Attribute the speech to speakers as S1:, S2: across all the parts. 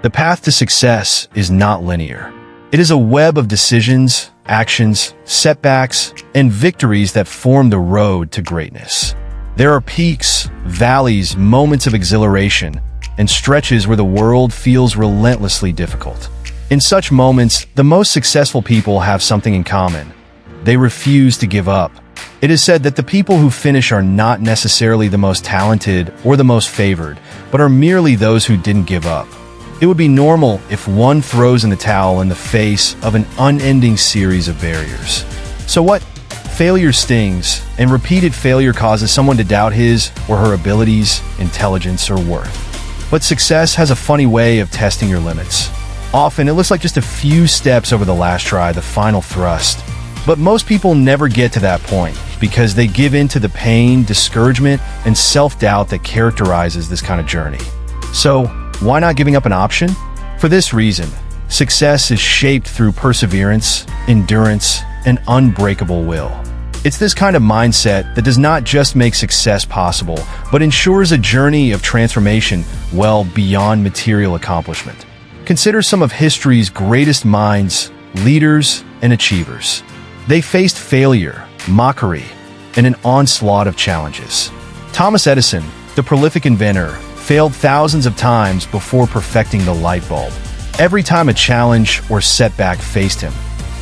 S1: The path to success is not linear. It is a web of decisions, actions, setbacks, and victories that form the road to greatness. There are peaks, valleys, moments of exhilaration, and stretches where the world feels relentlessly difficult. In such moments, the most successful people have something in common. They refuse to give up. It is said that the people who finish are not necessarily the most talented or the most favored, but are merely those who didn't give up. It would be normal if one throws in the towel in the face of an unending series of barriers. So what? Failure stings, and repeated failure causes someone to doubt his or her abilities, intelligence, or worth. But success has a funny way of testing your limits. Often, it looks like just a few steps over the last try, the final thrust. But most people never get to that point because they give in to the pain, discouragement, and self-doubt that characterizes this kind of journey. So, why not giving up an option? For this reason, success is shaped through perseverance, endurance, and unbreakable will. It's this kind of mindset that does not just make success possible, but ensures a journey of transformation well beyond material accomplishment. Consider some of history's greatest minds, leaders, and achievers. They faced failure, mockery, and an onslaught of challenges. Thomas Edison, the prolific inventor, failed thousands of times before perfecting the light bulb. Every time a challenge or setback faced him,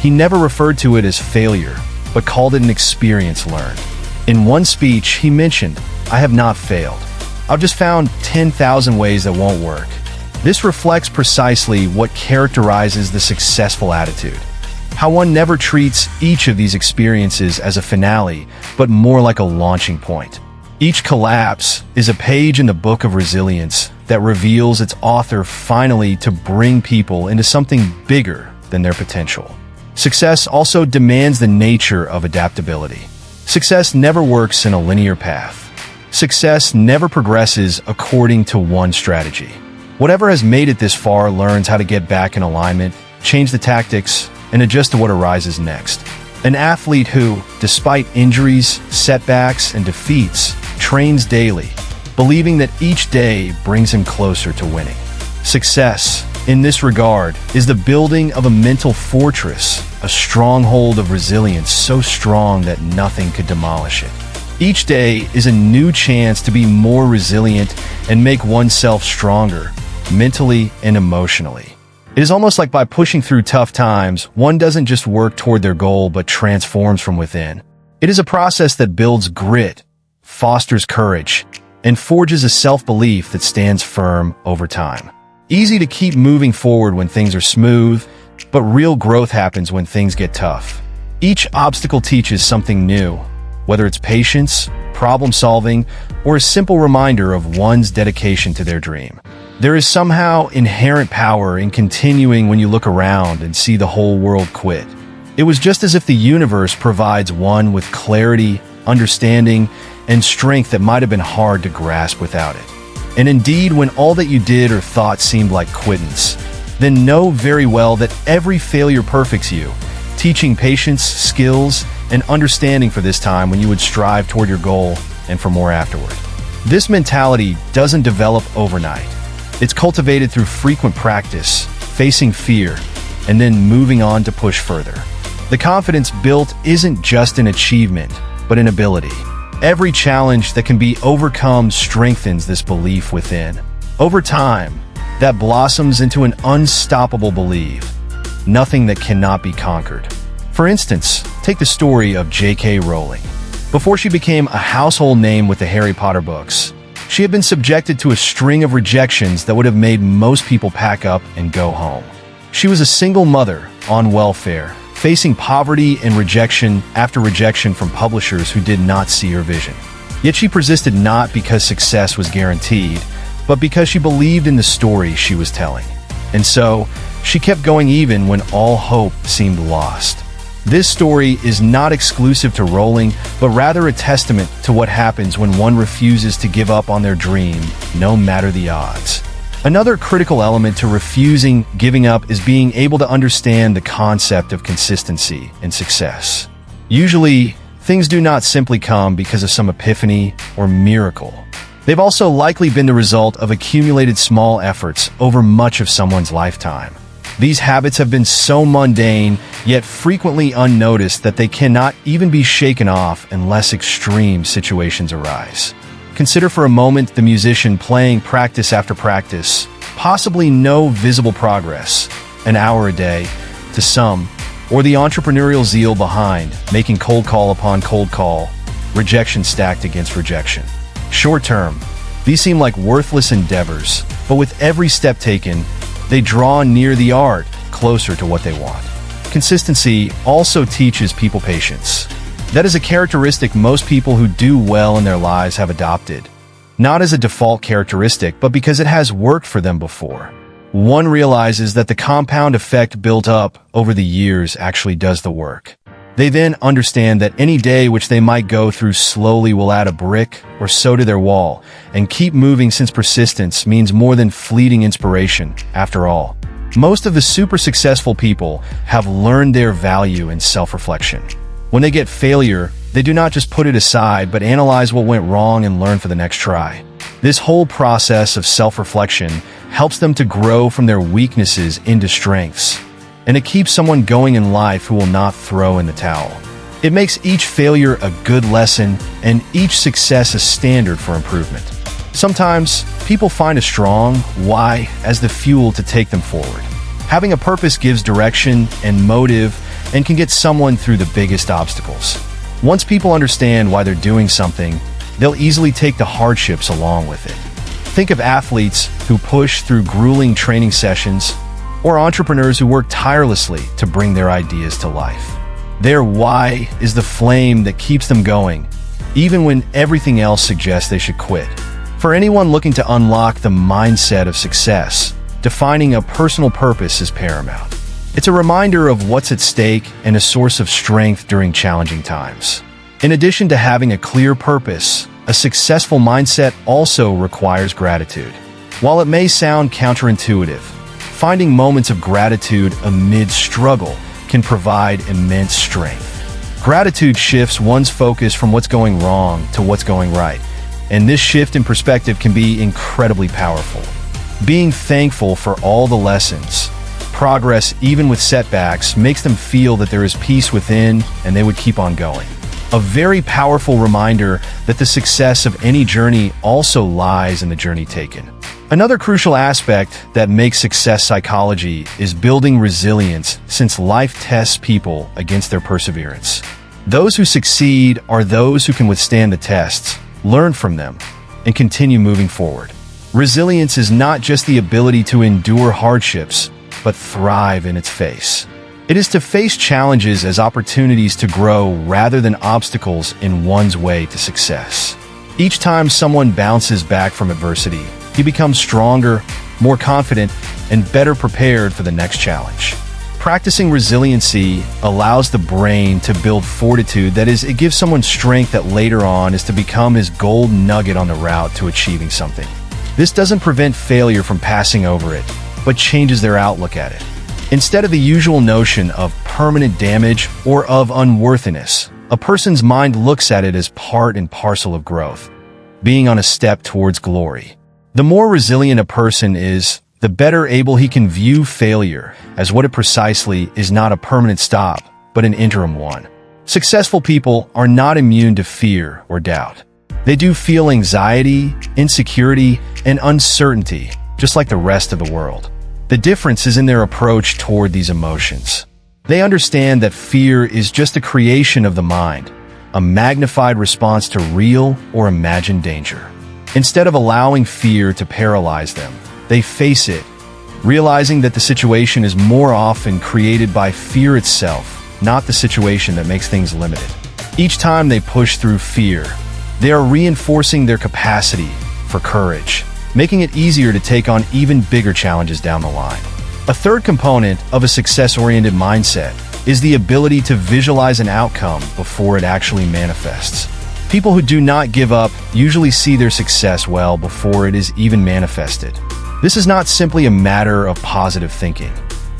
S1: he never referred to it as failure, but called it an experience learned. In one speech, he mentioned, "I have not failed. I've just found 10,000 ways that won't work." This reflects precisely what characterizes the successful attitude. How one never treats each of these experiences as a finale, but more like a launching point. Each collapse is a page in the book of resilience that reveals its author finally to bring people into something bigger than their potential. Success also demands the nature of adaptability. Success never works in a linear path. Success never progresses according to one strategy. Whatever has made it this far learns how to get back in alignment, change the tactics, and adjust to what arises next. An athlete who, despite injuries, setbacks, and defeats, trains daily, believing that each day brings him closer to winning. Success, in this regard, is the building of a mental fortress, a stronghold of resilience so strong that nothing could demolish it. Each day is a new chance to be more resilient and make oneself stronger, mentally and emotionally. It is almost like by pushing through tough times, one doesn't just work toward their goal but transforms from within. It is a process that builds grit, fosters courage, and forges a self-belief that stands firm over time. Easy to keep moving forward when things are smooth, but real growth happens when things get tough. Each obstacle teaches something new, whether it's patience, problem-solving, or a simple reminder of one's dedication to their dream. There is somehow inherent power in continuing when you look around and see the whole world quit. It was just as if the universe provides one with clarity, understanding, and strength that might have been hard to grasp without it. And indeed, when all that you did or thought seemed like quittance, then know very well that every failure perfects you, teaching patience, skills, and understanding for this time when you would strive toward your goal and for more afterward. This mentality doesn't develop overnight. It's cultivated through frequent practice, facing fear, and then moving on to push further. The confidence built isn't just an achievement, but an ability. Every challenge that can be overcome strengthens this belief within. Over time, that blossoms into an unstoppable belief, nothing that cannot be conquered. For instance, take the story of J.K. Rowling. Before she became a household name with the Harry Potter books, she had been subjected to a string of rejections that would have made most people pack up and go home. She was a single mother on welfare, facing poverty and rejection after rejection from publishers who did not see her vision. Yet she persisted not because success was guaranteed, but because she believed in the story she was telling. And so, she kept going even when all hope seemed lost. This story is not exclusive to Rowling, but rather a testament to what happens when one refuses to give up on their dream, no matter the odds. Another critical element to refusing giving up is being able to understand the concept of consistency and success. Usually, things do not simply come because of some epiphany or miracle. They've also likely been the result of accumulated small efforts over much of someone's lifetime. These habits have been so mundane, yet frequently unnoticed, that they cannot even be shaken off unless extreme situations arise. Consider for a moment the musician playing practice after practice, possibly no visible progress, an hour a day, to some, or the entrepreneurial zeal behind, making cold call upon cold call, rejection stacked against rejection. Short term, these seem like worthless endeavors, but with every step taken, they draw near the art, closer to what they want. Consistency also teaches people patience. That is a characteristic most people who do well in their lives have adopted, not as a default characteristic, but because it has worked for them before. One realizes that the compound effect built up over the years actually does the work. They then understand that any day which they might go through slowly will add a brick or so to their wall, and keep moving, since persistence means more than fleeting inspiration, after all. Most of the super successful people have learned their value in self-reflection. When they get failure, they do not just put it aside, but analyze what went wrong and learn for the next try. This whole process of self-reflection helps them to grow from their weaknesses into strengths, and it keeps someone going in life who will not throw in the towel. It makes each failure a good lesson and each success a standard for improvement. Sometimes, people find a strong why as the fuel to take them forward. Having a purpose gives direction and motive and can get someone through the biggest obstacles. Once people understand why they're doing something, they'll easily take the hardships along with it. Think of athletes who push through grueling training sessions, or entrepreneurs who work tirelessly to bring their ideas to life. Their why is the flame that keeps them going, even when everything else suggests they should quit. For anyone looking to unlock the mindset of success, defining a personal purpose is paramount. It's a reminder of what's at stake and a source of strength during challenging times. In addition to having a clear purpose, a successful mindset also requires gratitude. While it may sound counterintuitive, finding moments of gratitude amid struggle can provide immense strength. Gratitude shifts one's focus from what's going wrong to what's going right, and this shift in perspective can be incredibly powerful. Being thankful for all the lessons, progress even with setbacks, makes them feel that there is peace within and they would keep on going. A very powerful reminder that the success of any journey also lies in the journey taken. Another crucial aspect that makes success psychology is building resilience, since life tests people against their perseverance. Those who succeed are those who can withstand the tests, learn from them, and continue moving forward. Resilience is not just the ability to endure hardships, but thrive in its face. It is to face challenges as opportunities to grow rather than obstacles in one's way to success. Each time someone bounces back from adversity, he becomes stronger, more confident, and better prepared for the next challenge. Practicing resiliency allows the brain to build fortitude, that is, it gives someone strength that later on is to become his gold nugget on the route to achieving something. This doesn't prevent failure from passing over it, but changes their outlook at it. Instead of the usual notion of permanent damage or of unworthiness, a person's mind looks at it as part and parcel of growth, being on a step towards glory. The more resilient a person is, the better able he can view failure as what it precisely is, not a permanent stop, but an interim one. Successful people are not immune to fear or doubt. They do feel anxiety, insecurity, and uncertainty, just like the rest of the world. The difference is in their approach toward these emotions. They understand that fear is just a creation of the mind, a magnified response to real or imagined danger. Instead of allowing fear to paralyze them, they face it, realizing that the situation is more often created by fear itself, not the situation that makes things limited. Each time they push through fear, they are reinforcing their capacity for courage, making it easier to take on even bigger challenges down the line. A third component of a success-oriented mindset is the ability to visualize an outcome before it actually manifests. People who do not give up usually see their success well before it is even manifested. This is not simply a matter of positive thinking.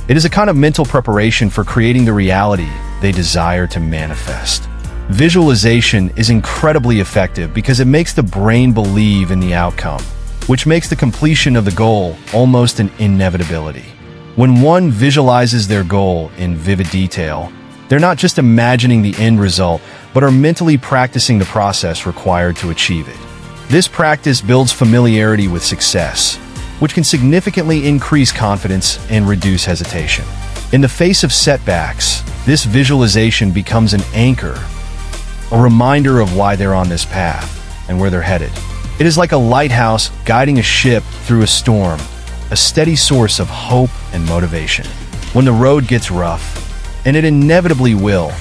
S1: It is a kind of mental preparation for creating the reality they desire to manifest. Visualization is incredibly effective because it makes the brain believe in the outcome, which makes the completion of the goal almost an inevitability. When one visualizes their goal in vivid detail, they're not just imagining the end result, but are mentally practicing the process required to achieve it. This practice builds familiarity with success, which can significantly increase confidence and reduce hesitation. In the face of setbacks, this visualization becomes an anchor, a reminder of why they're on this path and where they're headed. It is like a lighthouse guiding a ship through a storm, a steady source of hope and motivation. When the road gets rough, and it inevitably will,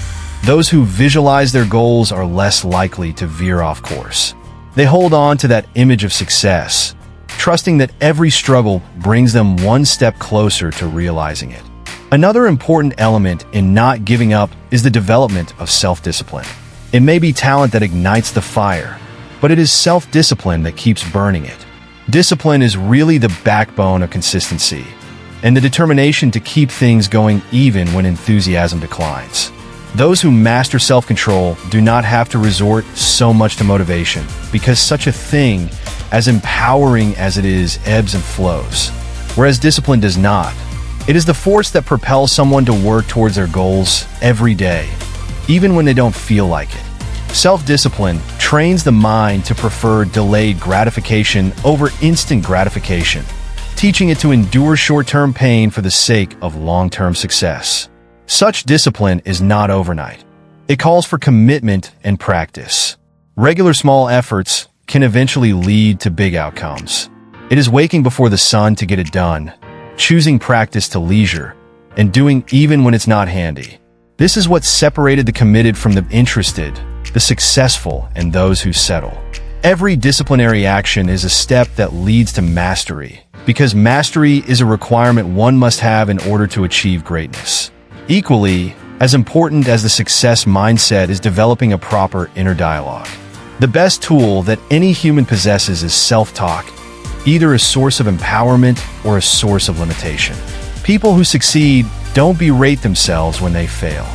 S1: those who visualize their goals are less likely to veer off course. They hold on to that image of success, trusting that every struggle brings them one step closer to realizing it. Another important element in not giving up is the development of self-discipline. It may be talent that ignites the fire, but it is self-discipline that keeps burning it. Discipline is really the backbone of consistency, and the determination to keep things going even when enthusiasm declines. Those who master self-control do not have to resort so much to motivation, because such a thing, as empowering as it is, ebbs and flows, whereas discipline does not. It is the force that propels someone to work towards their goals every day, even when they don't feel like it. Self-discipline trains the mind to prefer delayed gratification over instant gratification, teaching it to endure short-term pain for the sake of long-term success. Such discipline is not overnight. It calls for commitment and practice. Regular small efforts can eventually lead to big outcomes. It is waking before the sun to get it done, choosing practice to leisure, and doing even when it's not handy. This is what separated the committed from the interested, the successful, and those who settle. Every disciplinary action is a step that leads to mastery, because mastery is a requirement one must have in order to achieve greatness. Equally, as important as the success mindset is developing a proper inner dialogue. The best tool that any human possesses is self-talk, either a source of empowerment or a source of limitation. People who succeed don't berate themselves when they fail.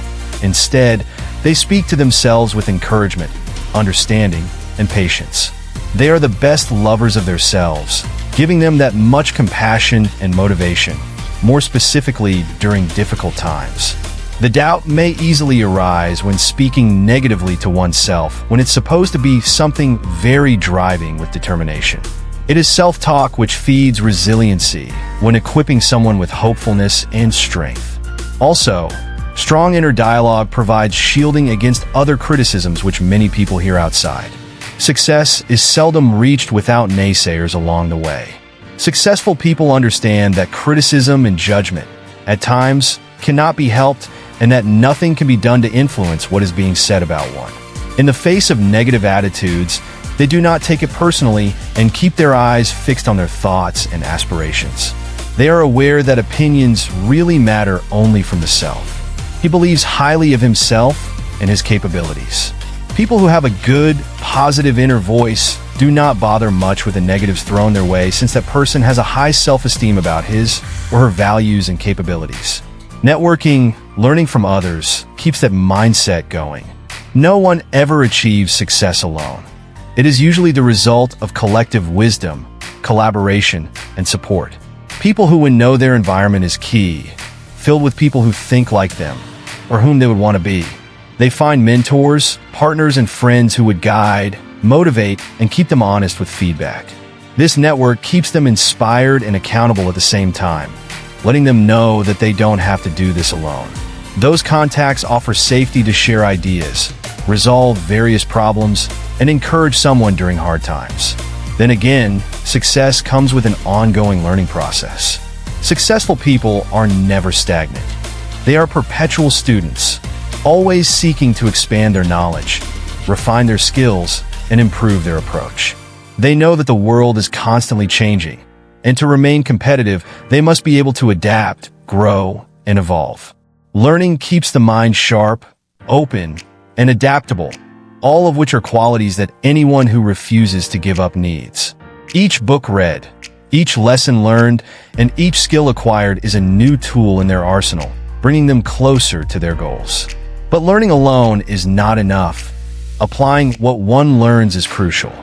S1: Instead, they speak to themselves with encouragement, understanding, and patience. They are the best lovers of themselves, giving them that much compassion and motivation, more specifically during difficult times. The doubt may easily arise when speaking negatively to oneself when it's supposed to be something very driving with determination. It is self-talk which feeds resiliency when equipping someone with hopefulness and strength. Also, strong inner dialogue provides shielding against other criticisms which many people hear outside. Success is seldom reached without naysayers along the way. Successful people understand that criticism and judgment, at times, cannot be helped, and that nothing can be done to influence what is being said about one. In the face of negative attitudes, they do not take it personally and keep their eyes fixed on their thoughts and aspirations. They are aware that opinions really matter only from the self. He believes highly of himself and his capabilities. People who have a good, positive inner voice do not bother much with the negatives thrown their way, since that person has a high self-esteem about his or her values and capabilities. Networking, learning from others, keeps that mindset going. No one ever achieves success alone. It is usually the result of collective wisdom, collaboration, and support. People who would know their environment is key, filled with people who think like them, or whom they would want to be. They find mentors, partners, and friends who would guide, motivate, and keep them honest with feedback. This network keeps them inspired and accountable at the same time, letting them know that they don't have to do this alone. Those contacts offer safety to share ideas, resolve various problems, and encourage someone during hard times. Then again, success comes with an ongoing learning process. Successful people are never stagnant. They are perpetual students, always seeking to expand their knowledge, refine their skills, and improve their approach. They know that the world is constantly changing, and to remain competitive, they must be able to adapt, grow, and evolve. Learning keeps the mind sharp, open, and adaptable, all of which are qualities that anyone who refuses to give up needs. Each book read, each lesson learned, and each skill acquired is a new tool in their arsenal, bringing them closer to their goals. But learning alone is not enough. Applying what one learns is crucial.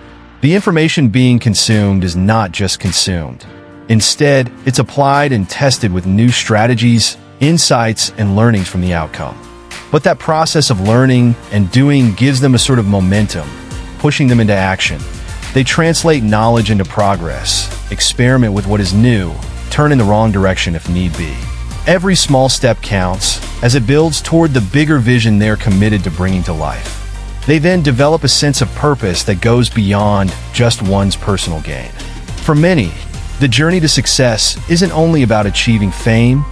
S1: The information being consumed is not just consumed. Instead, it's applied and tested with new strategies, insights, and learnings from the outcome. But that process of learning and doing gives them a sort of momentum, pushing them into action. They translate knowledge into progress, experiment with what is new, turn in the wrong direction if need be. Every small step counts, as it builds toward the bigger vision they're committed to bringing to life. They then develop a sense of purpose that goes beyond just one's personal gain. For many, the journey to success isn't only about achieving fame,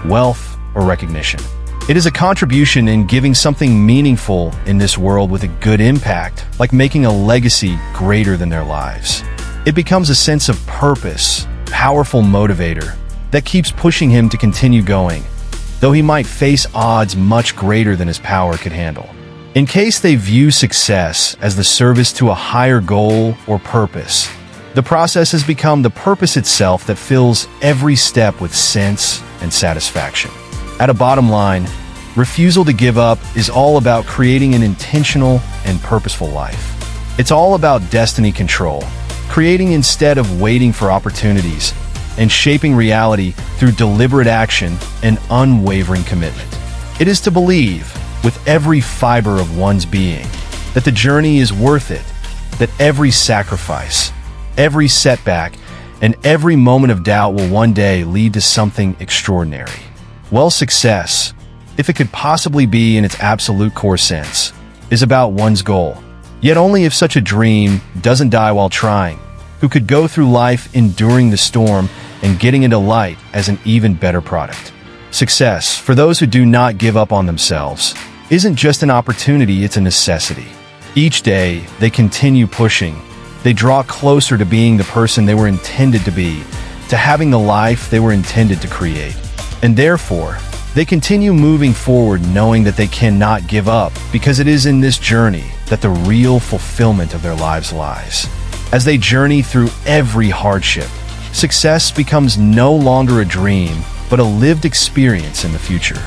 S1: wealth, or recognition. It is a contribution in giving something meaningful in this world with a good impact, like making a legacy greater than their lives. It becomes a sense of purpose, powerful motivator, that keeps pushing him to continue going, though he might face odds much greater than his power could handle. In case they view success as the service to a higher goal or purpose, the process has become the purpose itself that fills every step with sense and satisfaction. At a bottom line, refusal to give up is all about creating an intentional and purposeful life. It's all about destiny control, creating instead of waiting for opportunities, and shaping reality through deliberate action and unwavering commitment. It is to believe, with every fiber of one's being, that the journey is worth it, that every sacrifice, every setback, and every moment of doubt will one day lead to something extraordinary. Well, success, if it could possibly be in its absolute core sense, is about one's goal. Yet only if such a dream doesn't die while trying, who could go through life enduring the storm and getting into light as an even better product. Success, for those who do not give up on themselves, isn't just an opportunity, it's a necessity. Each day, they continue pushing. They draw closer to being the person they were intended to be, to having the life they were intended to create. And therefore, they continue moving forward knowing that they cannot give up, because it is in this journey that the real fulfillment of their lives lies. As they journey through every hardship, success becomes no longer a dream, but a lived experience in the future.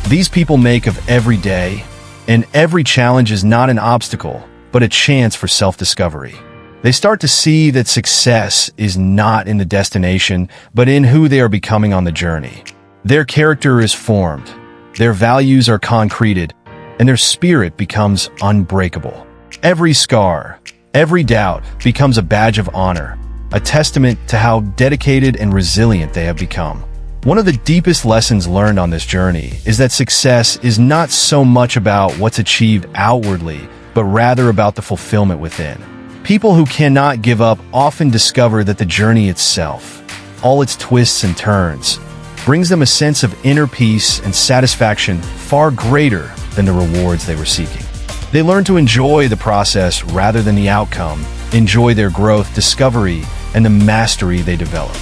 S1: These people make of every day, and every challenge is not an obstacle, but a chance for self-discovery. They start to see that success is not in the destination, but in who they are becoming on the journey. Their character is formed, their values are concreted, and their spirit becomes unbreakable. Every scar, every doubt becomes a badge of honor, a testament to how dedicated and resilient they have become. One of the deepest lessons learned on this journey is that success is not so much about what's achieved outwardly, but rather about the fulfillment within. People who cannot give up often discover that the journey itself, all its twists and turns, brings them a sense of inner peace and satisfaction far greater than the rewards they were seeking. They learn to enjoy the process rather than the outcome, enjoy their growth, discovery, and the mastery they develop.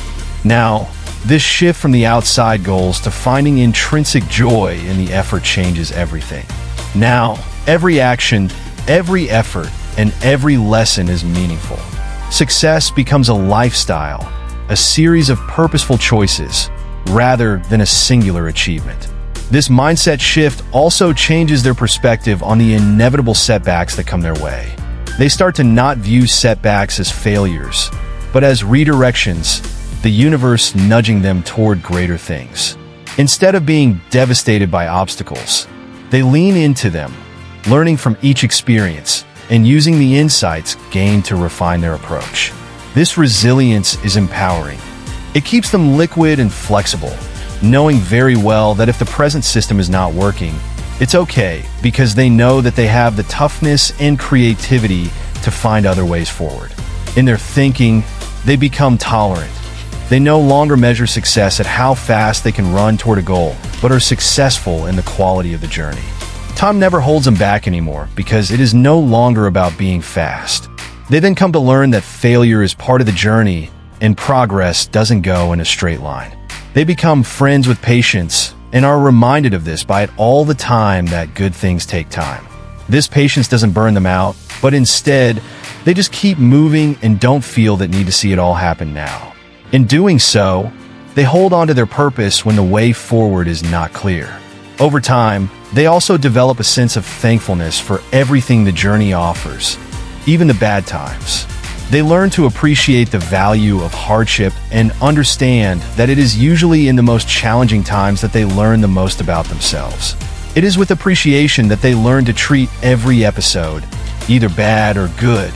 S1: Now, this shift from the outside goals to finding intrinsic joy in the effort changes everything. Now, every action, every effort, and every lesson is meaningful. Success becomes a lifestyle, a series of purposeful choices, rather than a singular achievement. This mindset shift also changes their perspective on the inevitable setbacks that come their way. They start to not view setbacks as failures, but as redirections, the universe nudging them toward greater things. Instead of being devastated by obstacles, they lean into them, learning from each experience and using the insights gained to refine their approach. This resilience is empowering. It keeps them liquid and flexible, knowing very well that if the present system is not working, it's okay, because they know that they have the toughness and creativity to find other ways forward. In their thinking, they become tolerant. They no longer measure success at how fast they can run toward a goal, but are successful in the quality of the journey. Time never holds them back anymore, because it is no longer about being fast. They then come to learn that failure is part of the journey, and progress doesn't go in a straight line. They become friends with patience, and are reminded of this by it all the time that good things take time. This patience doesn't burn them out, but instead, they just keep moving and don't feel that need to see it all happen now. In doing so, they hold on to their purpose when the way forward is not clear. Over time, They also develop a sense of thankfulness for everything the journey offers, even the bad times. They learn to appreciate the value of hardship and understand that it is usually in the most challenging times that they learn the most about themselves. It is with appreciation that they learn to treat every episode, either bad or good,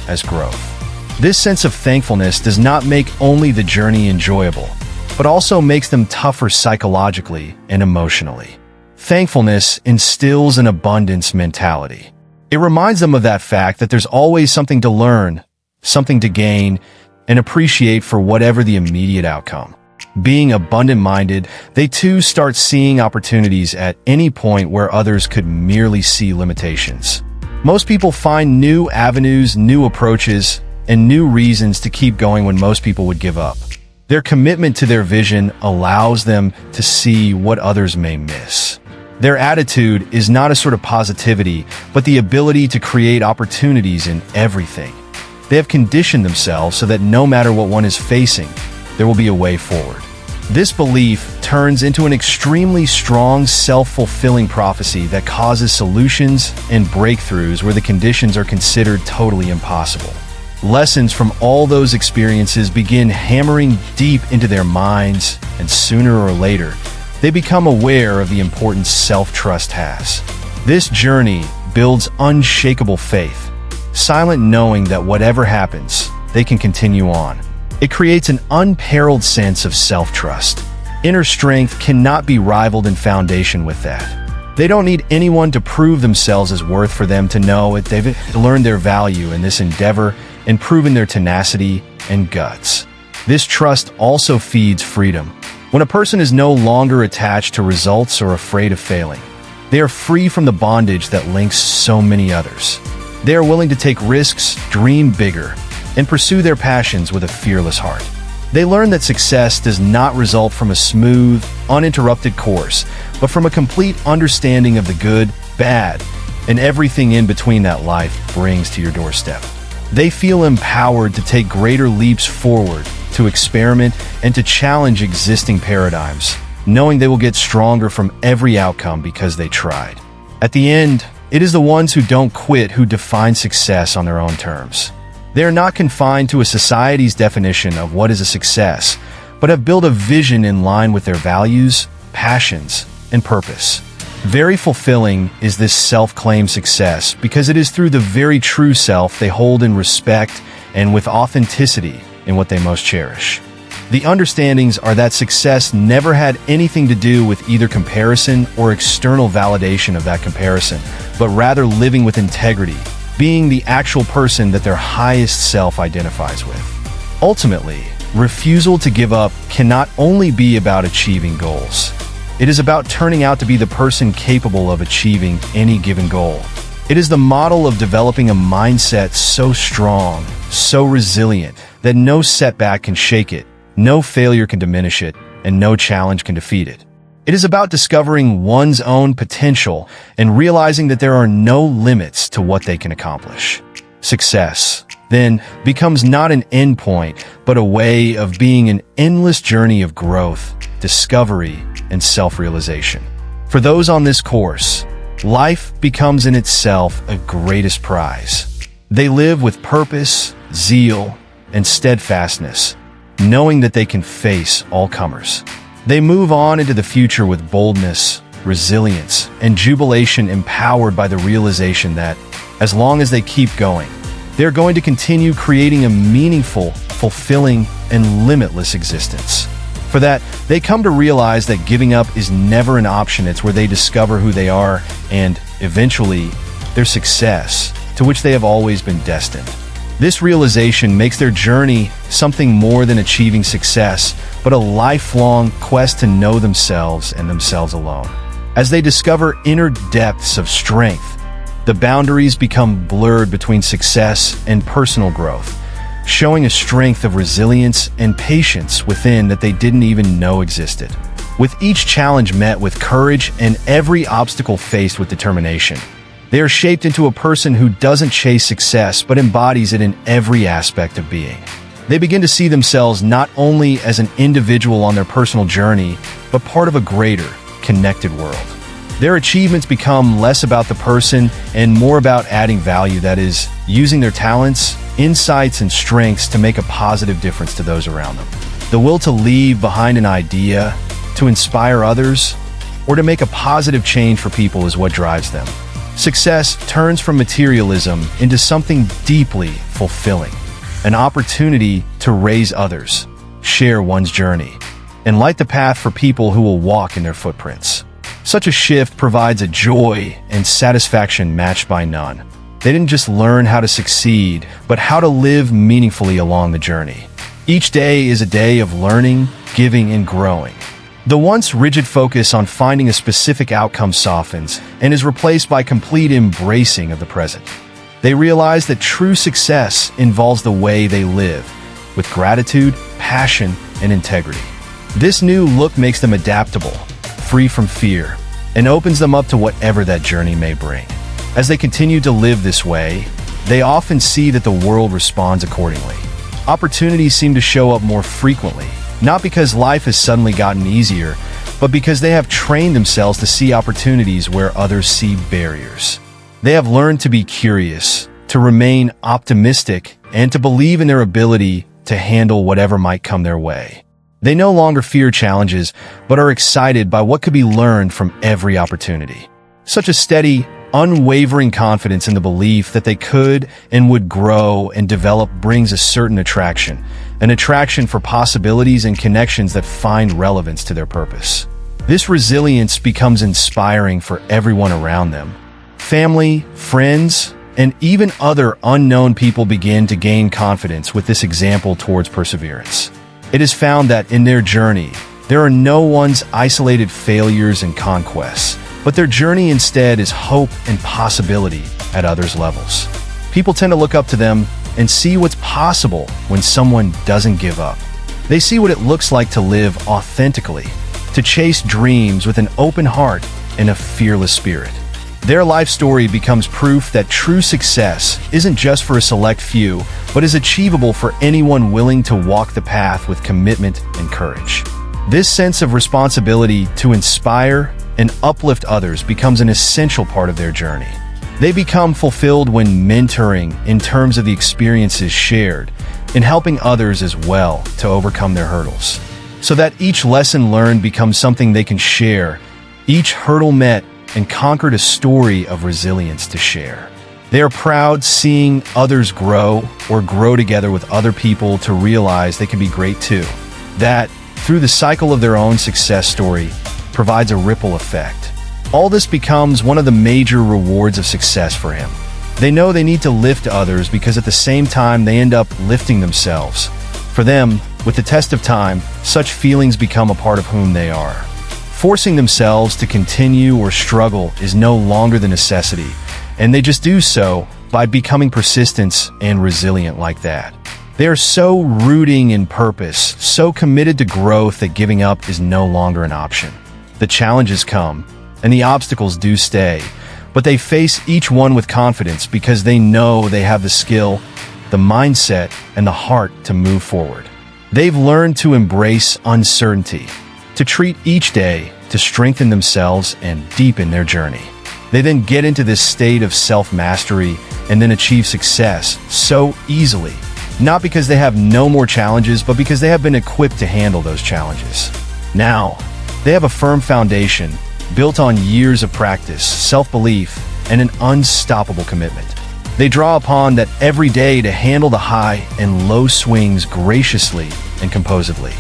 S1: as growth. This sense of thankfulness does not make only the journey enjoyable, but also makes them tougher psychologically and emotionally. Thankfulness instills an abundance mentality. It reminds them of that fact that there's always something to learn, something to gain, and appreciate for whatever the immediate outcome. Being abundant-minded, they too start seeing opportunities at any point where others could merely see limitations. Most people find new avenues, new approaches, and new reasons to keep going when most people would give up. Their commitment to their vision allows them to see what others may miss. Their attitude is not a sort of positivity, but the ability to create opportunities in everything. They have conditioned themselves so that no matter what one is facing, there will be a way forward. This belief turns into an extremely strong, self-fulfilling prophecy that causes solutions and breakthroughs where the conditions are considered totally impossible. Lessons from all those experiences begin hammering deep into their minds, and sooner or later, they become aware of the importance self-trust has. This journey builds unshakable faith, silent knowing that whatever happens, they can continue on. It creates an unparalleled sense of self-trust. Inner strength cannot be rivaled in foundation with that. They don't need anyone to prove themselves as worth for them to know it. They've learned their value in this endeavor and proven their tenacity and guts. This trust also feeds freedom. When a person is no longer attached to results or afraid of failing, they are free from the bondage that links so many others. They are willing to take risks, dream bigger, and pursue their passions with a fearless heart. They learn that success does not result from a smooth, uninterrupted course, but from a complete understanding of the good, bad, and everything in between that life brings to your doorstep. They feel empowered to take greater leaps forward, to experiment, and to challenge existing paradigms, knowing they will get stronger from every outcome because they tried. At the end, it is the ones who don't quit who define success on their own terms. They are not confined to a society's definition of what is a success, but have built a vision in line with their values, passions, and purpose. Very fulfilling is this self-claimed success because it is through the very true self they hold in respect and with authenticity in what they most cherish. The understandings are that success never had anything to do with either comparison or external validation of that comparison, but rather living with integrity, being the actual person that their highest self identifies with. Ultimately, refusal to give up cannot only be about achieving goals. It is about turning out to be the person capable of achieving any given goal. It is the model of developing a mindset so strong, so resilient, that no setback can shake it, no failure can diminish it, and no challenge can defeat it. It is about discovering one's own potential and realizing that there are no limits to what they can accomplish. Success, then, becomes not an endpoint, but a way of being an endless journey of growth, discovery, and self-realization. For those on this course, life becomes in itself a greatest prize. They live with purpose, zeal, and steadfastness, knowing that they can face all comers. They move on into the future with boldness, resilience, and jubilation, empowered by the realization that, as long as they keep going, they're going to continue creating a meaningful, fulfilling, and limitless existence. For that, they come to realize that giving up is never an option. It's where they discover who they are and, eventually, their success, to which they have always been destined. This realization makes their journey something more than achieving success, but a lifelong quest to know themselves and themselves alone. As they discover inner depths of strength, the boundaries become blurred between success and personal growth, showing a strength of resilience and patience within that they didn't even know existed. With each challenge met with courage and every obstacle faced with determination, they are shaped into a person who doesn't chase success but embodies it in every aspect of being. They begin to see themselves not only as an individual on their personal journey, but part of a greater, connected world. Their achievements become less about the person and more about adding value, that is, using their talents, insights, and strengths to make a positive difference to those around them. The will to leave behind an idea, to inspire others, or to make a positive change for people is what drives them. Success turns from materialism into something deeply fulfilling, an opportunity to raise others, share one's journey, and light the path for people who will walk in their footprints. Such a shift provides a joy and satisfaction matched by none. They didn't just learn how to succeed, but how to live meaningfully along the journey. Each day is a day of learning, giving, and growing. The once rigid focus on finding a specific outcome softens and is replaced by complete embracing of the present. They realize that true success involves the way they live, with gratitude, passion, and integrity. This new look makes them adaptable, free from fear, and opens them up to whatever that journey may bring. As they continue to live this way, they often see that the world responds accordingly. Opportunities seem to show up more frequently, not because life has suddenly gotten easier, but because they have trained themselves to see opportunities where others see barriers. They have learned to be curious, to remain optimistic, and to believe in their ability to handle whatever might come their way. They no longer fear challenges, but are excited by what could be learned from every opportunity. Such a steady, unwavering confidence in the belief that they could and would grow and develop brings a certain attraction, an attraction for possibilities and connections that find relevance to their purpose. This resilience becomes inspiring for everyone around them. Family, friends, and even other unknown people begin to gain confidence with this example towards perseverance. It is found that in their journey, there are no one's isolated failures and conquests, but their journey instead is hope and possibility at others' levels. People tend to look up to them and see what's possible when someone doesn't give up. They see what it looks like to live authentically, to chase dreams with an open heart and a fearless spirit. Their life story becomes proof that true success isn't just for a select few, but is achievable for anyone willing to walk the path with commitment and courage. This sense of responsibility to inspire and uplift others becomes an essential part of their journey. They become fulfilled when mentoring in terms of the experiences shared, in helping others as well to overcome their hurdles, so that each lesson learned becomes something they can share, each hurdle met and conquered a story of resilience to share. They are proud seeing others grow or grow together with other people to realize they can be great too. That, through the cycle of their own success story, provides a ripple effect. All this becomes one of the major rewards of success for him. They know they need to lift others because at the same time they end up lifting themselves. For them, with the test of time, such feelings become a part of whom they are. Forcing themselves to continue or struggle is no longer the necessity, and they just do so by becoming persistent and resilient like that. They are so rooting in purpose, so committed to growth that giving up is no longer an option. The challenges come, and the obstacles do stay, but they face each one with confidence because they know they have the skill, the mindset, and the heart to move forward. They've learned to embrace uncertainty, to treat each day to strengthen themselves and deepen their journey. They then get into this state of self-mastery and then achieve success so easily, not because they have no more challenges, but because they have been equipped to handle those challenges. Now, they have a firm foundation built on years of practice, self-belief, and an unstoppable commitment. They draw upon that every day to handle the high and low swings graciously and composedly.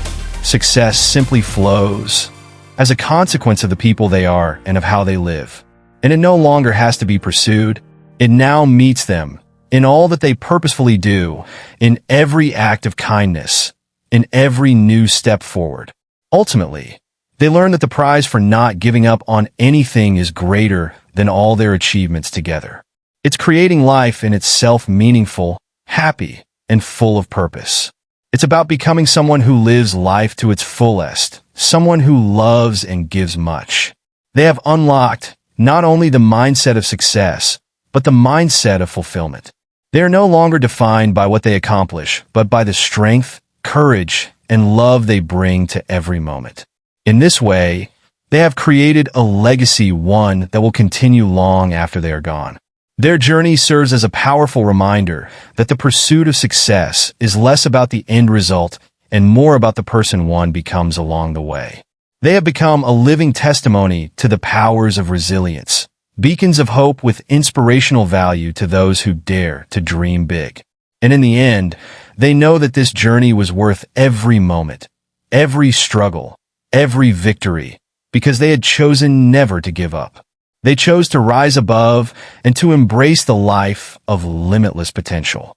S1: Success simply flows as a consequence of the people they are and of how they live. And it no longer has to be pursued. It now meets them in all that they purposefully do, in every act of kindness, in every new step forward. Ultimately, they learn that the prize for not giving up on anything is greater than all their achievements together. It's creating life in itself meaningful, happy, and full of purpose. It's about becoming someone who lives life to its fullest, someone who loves and gives much. They have unlocked not only the mindset of success, but the mindset of fulfillment. They are no longer defined by what they accomplish, but by the strength, courage, and love they bring to every moment. In this way, They have created a legacy, one that will continue long after they are gone. Their journey serves as a powerful reminder that the pursuit of success is less about the end result and more about the person one becomes along the way. They have become a living testimony to the powers of resilience, beacons of hope with inspirational value to those who dare to dream big. And in the end, they know that this journey was worth every moment, every struggle, every victory, because they had chosen never to give up. They chose to rise above and to embrace the life of limitless potential.